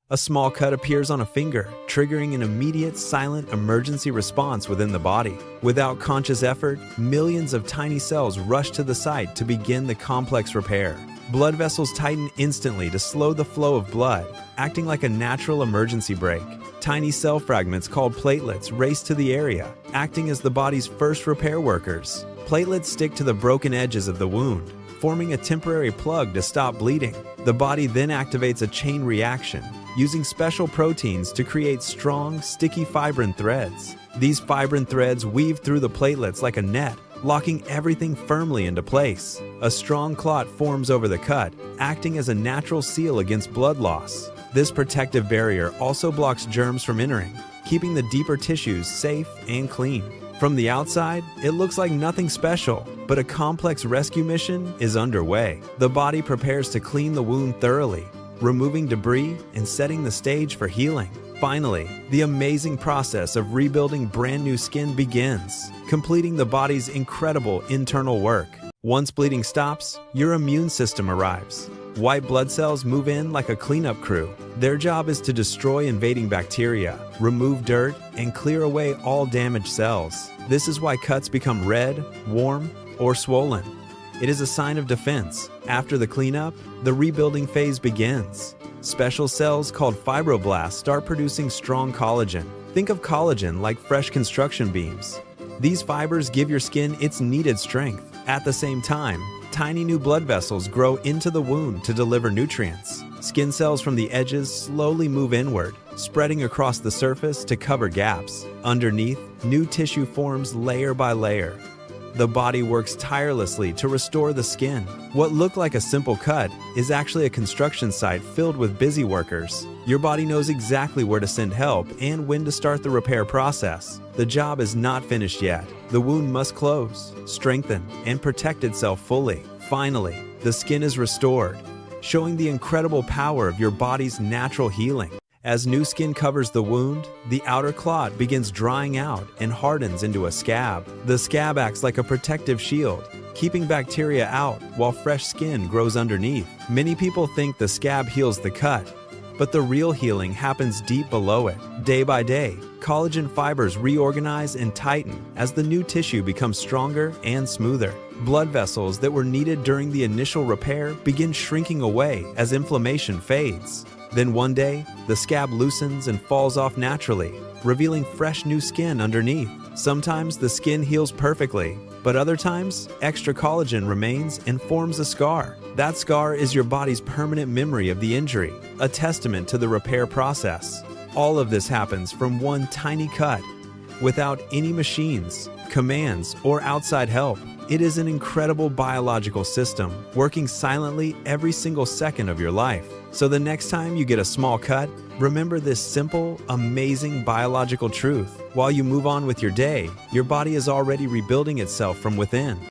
A small cut appears on a finger, triggering an immediate, silent emergency response within the body. Without conscious effort, millions of tiny cells rush to the site to begin the complex repair. Blood vessels tighten instantly to slow the flow of blood, acting like a natural emergency brake. Tiny cell fragments called platelets race to the area, acting as the body's first repair workers. Platelets stick to the broken edges of the wound, forming a temporary plug to stop bleeding. The body then activates a chain reaction, using special proteins to create strong, sticky fibrin threads. These fibrin threads weave through the platelets like a net, locking everything firmly into place. A strong clot forms over the cut, acting as a natural seal against blood loss. This protective barrier also blocks germs from entering, keeping the deeper tissues safe and clean. From the outside, it looks like nothing special, but a complex rescue mission is underway. The body prepares to clean the wound thoroughly, removing debris and setting the stage for healing. Finally, the amazing process of rebuilding brand new skin begins, completing the body's incredible internal work. Once bleeding stops, your immune system arrives. White blood cells move in like a cleanup crew. Their job is to destroy invading bacteria, remove dirt, and clear away all damaged cells. This is why cuts become red, warm, or swollen. It is a sign of defense. After the cleanup, the rebuilding phase begins. Special cells called fibroblasts start producing strong collagen. Think of collagen like fresh construction beams. These fibers give your skin its needed strength. At the same time, tiny new blood vessels grow into the wound to deliver nutrients. Skin cells from the edges slowly move inward, spreading across the surface to cover gaps. Underneath, new tissue forms layer by layer. The body works tirelessly to restore the skin. What looked like a simple cut is actually a construction site filled with busy workers. Your body knows exactly where to send help and when to start the repair process. The job is not finished yet. The wound must close, strengthen, and protect itself fully. Finally, the skin is restored, showing the incredible power of your body's natural healing. As new skin covers the wound, the outer clot begins drying out and hardens into a scab. The scab acts like a protective shield, keeping bacteria out while fresh skin grows underneath. Many people think the scab heals the cut, but the real healing happens deep below it. Day by day, collagen fibers reorganize and tighten as the new tissue becomes stronger and smoother. Blood vessels that were needed during the initial repair begin shrinking away as inflammation fades. Then one day, the scab loosens and falls off naturally, revealing fresh new skin underneath. Sometimes the skin heals perfectly, but other times, extra collagen remains and forms a scar. That scar is your body's permanent memory of the injury, a testament to the repair process. All of this happens from one tiny cut, without any machines, commands, or outside help. It is an incredible biological system, working silently every single second of your life. So the next time you get a small cut, remember this simple, amazing biological truth. While you move on with your day, your body is already rebuilding itself from within.